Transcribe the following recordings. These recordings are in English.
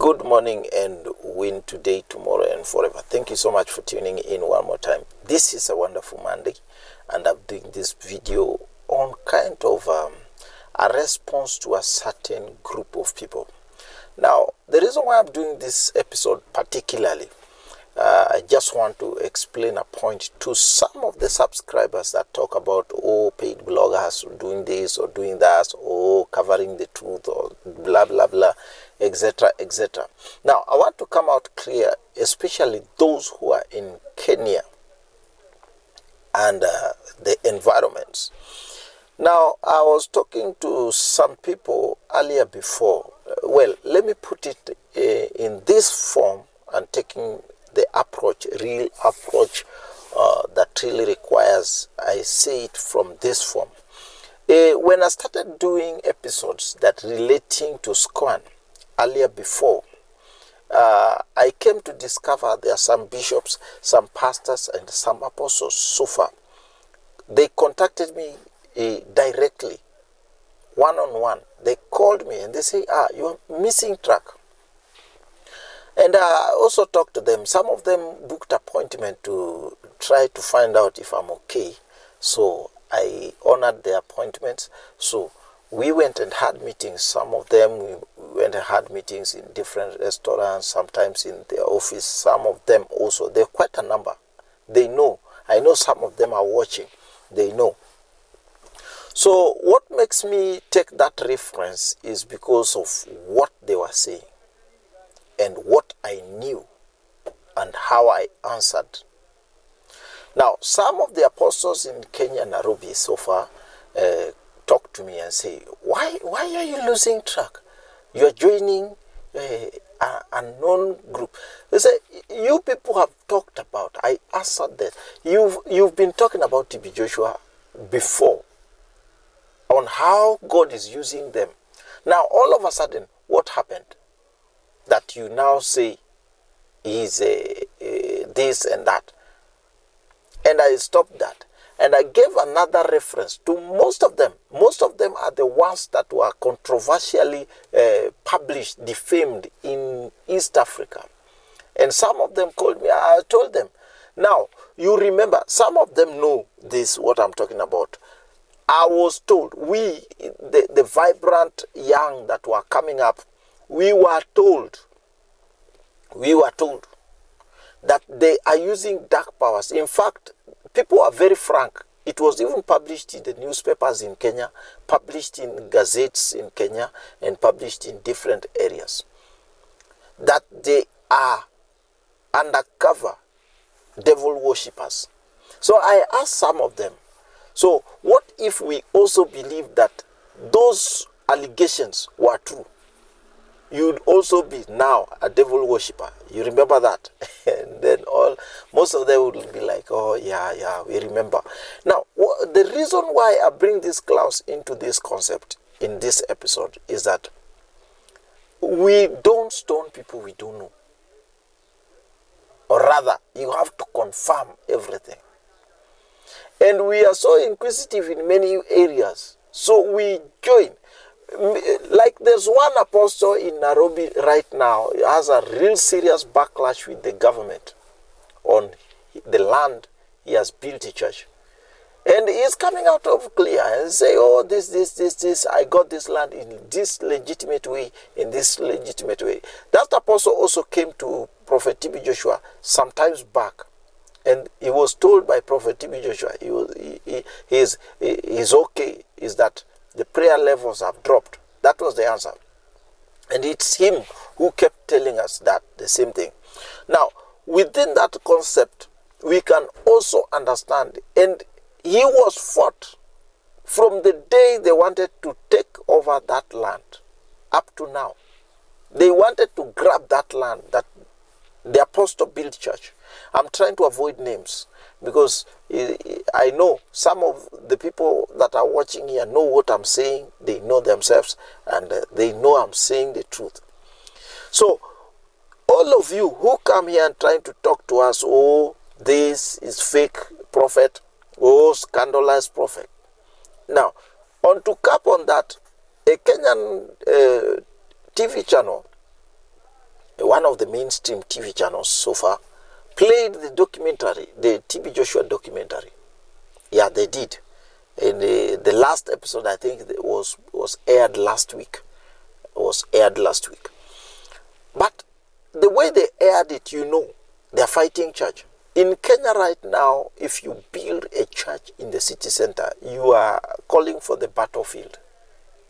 Good morning and win today, tomorrow, and forever. Thank you so much for tuning in one more time. This is a wonderful Monday, and I'm doing this video on kind of a response to a certain group of people. Now, the reason why I'm doing this episode particularly, I just want to explain a point to some of the subscribers that talk about, paid bloggers doing this or doing that, or covering the truth, or blah, blah, blah, etc., etc. Now, I want to come out clear, especially those who are in Kenya and the environments. Now, I was talking to some people earlier before. Well, let me put it in this form and taking the approach, real approach that really requires, I say it from this form. When I started doing episodes that relating to SCOAN earlier before, I came to discover there are some bishops, some pastors, and some apostles so far. They contacted me directly, one-on-one. They called me and they say, you're missing track. And I also talked to them. Some of them booked appointment to try to find out if I'm okay. So I honored their appointments. So we went and had meetings. Some of them, we went and had meetings in different restaurants, sometimes in their office. Some of them also, they're quite a number. They know. I know some of them are watching. They know. So what makes me take that reference is because of what they were saying and what I knew and how I answered. Now, some of the apostles in Kenya, Nairobi so far, talk to me and say, why are you losing track? You're joining an unknown group. They say, you people have talked about, I answered that. You've been talking about TB Joshua before, on how God is using them. Now, all of a sudden, what happened? That you now say is this and that. And I stopped that. And I gave another reference to most of them. Most of them are the ones that were controversially published, defamed in East Africa. And some of them called me. I told them. Now, you remember, some of them know this, what I'm talking about. I was told, the vibrant young that were coming up, we were told that they are using dark powers. In fact, people are very frank. It was even published in the newspapers in Kenya, published in gazettes in Kenya, and published in different areas, that they are undercover devil worshippers. So I asked some of them, so what if we also believe that those allegations were true? You'd also be now a devil worshipper. You remember that? And then most of them would be like, oh, yeah, we remember. Now, the reason why I bring this clause into this concept in this episode is that we don't stone people we don't know. Or rather, you have to confirm everything. And we are so inquisitive in many areas. So we join. Like there's one apostle in Nairobi right now, has a real serious backlash with the government on the land he has built a church. And he's coming out of clear and say, this, I got this land in this legitimate way, in this legitimate way. That apostle also came to Prophet TB Joshua sometimes back. And he was told by Prophet TB Joshua, he's okay, is that the prayer levels have dropped. That was the answer. And it's him who kept telling us that, the same thing. Now, within that concept, we can also understand, and he was fought from the day they wanted to take over that land up to now. They wanted to grab that land that the apostle built church. I'm trying to avoid names because I know some of the people that are watching here know what I'm saying. They know themselves and they know I'm saying the truth. So all of you who come here and trying to talk to us, this is fake prophet, scandalized prophet. Now, on to cap on that, a Kenyan TV channel one of the mainstream TV channels so far, played the documentary, the TB Joshua documentary. Yeah, they did. And the last episode, I think, was aired last week. But the way they aired it, they're fighting church. In Kenya right now, if you build a church in the city center, you are calling for the battlefield.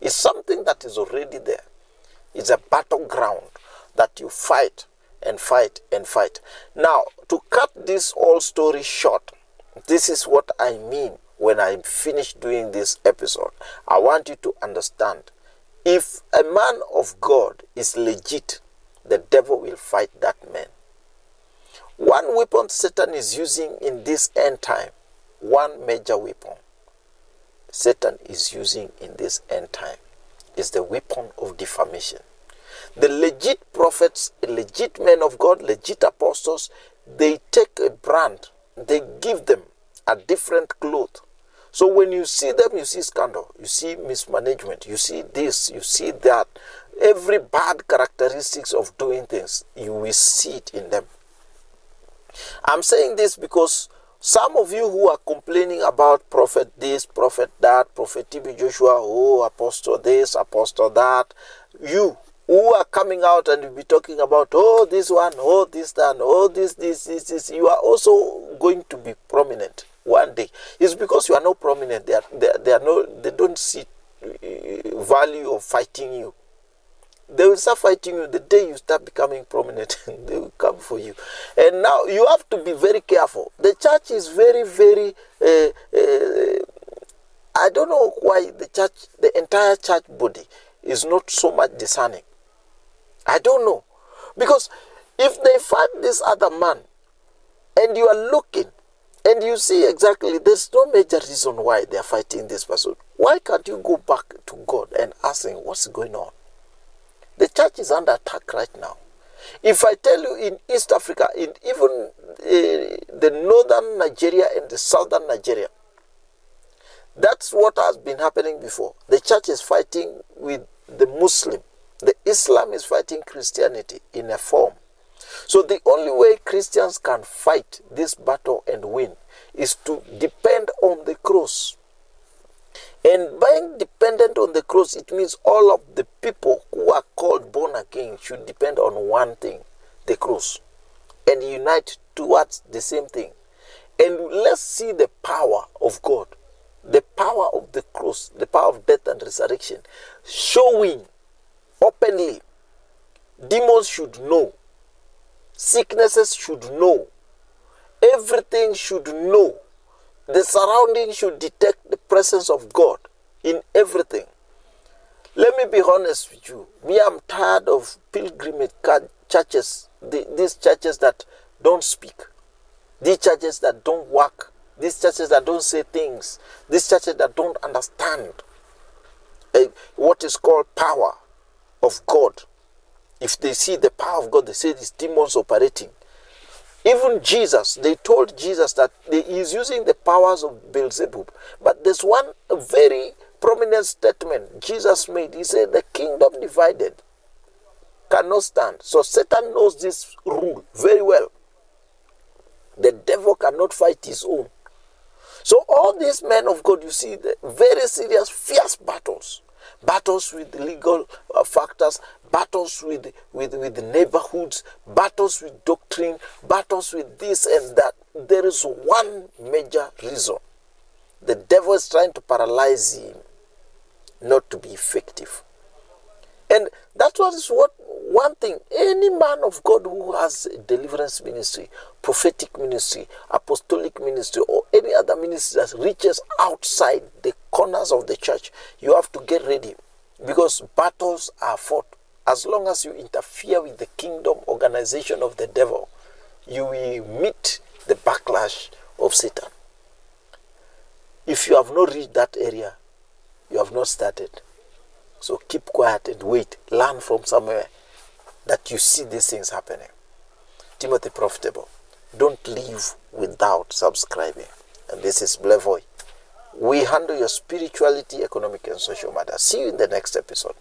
It's something that is already there. It's a battleground that you fight and fight and fight. Now, to cut this whole story short, this is what I mean when I finish doing this episode. I want you to understand, if a man of God is legit, the devil will fight that man. One weapon Satan is using in this end time, one major weapon Satan is using in this end time is the weapon of defamation. The legit prophets, legit men of God, legit apostles, they take a brand, they give them a different cloth. So when you see them, you see scandal, you see mismanagement, you see this, you see that. Every bad characteristics of doing things, you will see it in them. I'm saying this because some of you who are complaining about prophet this, prophet that, prophet TB Joshua, oh, apostle this, apostle that, you who are coming out and you'll be talking about, oh, this one, oh, this, that, oh, this, you are also going to be prominent one day. It's because you are not prominent. They don't see value of fighting you. They will start fighting you the day you start becoming prominent. They will come for you. And now you have to be very careful. The church is very, very, I don't know why the entire church body is not so much discerning. I don't know. Because if they fight this other man and you are looking and you see exactly there's no major reason why they are fighting this person, why can't you go back to God and ask him what's going on? The church is under attack right now. If I tell you in East Africa, in even the northern Nigeria and the southern Nigeria, that's what has been happening before. The church is fighting with the Muslim. The Islam is fighting Christianity in a form. So the only way Christians can fight this battle and win is to depend on the cross. And being dependent on the cross, it means all of the people who are called born again should depend on one thing, the cross, and unite towards the same thing. And let's see the power of God, the power of the cross, the power of death and resurrection, showing openly. Demons should know. Sicknesses should know. Everything should know. The surroundings should detect the presence of God in everything. Let me be honest with you. Me, I'm tired of pilgrimage churches, these churches that don't speak, these churches that don't work, these churches that don't say things, these churches that don't understand what is called power of God. If they see the power of God, they say these demons operating. Even Jesus, they told Jesus that he is using the powers of Beelzebub. But there's one very prominent statement Jesus made. He said, the kingdom divided cannot stand. So Satan knows this rule very well. The devil cannot fight his own. So all these men of God, you see, the very serious, fierce battles. Battles with legal factors, battles with neighborhoods, battles with doctrine, battles with this and that. There is one major reason. The devil is trying to paralyze him not to be effective. And that's one thing. Any man of God who has a deliverance ministry, prophetic ministry, apostolic ministry, or any other ministry that reaches outside the corners of the church, you have to get ready, because battles are fought. As long as you interfere with the kingdom organization of the devil, you will meet the backlash of Satan. If you have not reached that area, you have not started. So keep quiet and wait. Learn from somewhere that you see these things happening. Timothy Profitable. Don't leave without subscribing. And this is Blevoy. We handle your spirituality, economic, and social matters. See you in the next episode.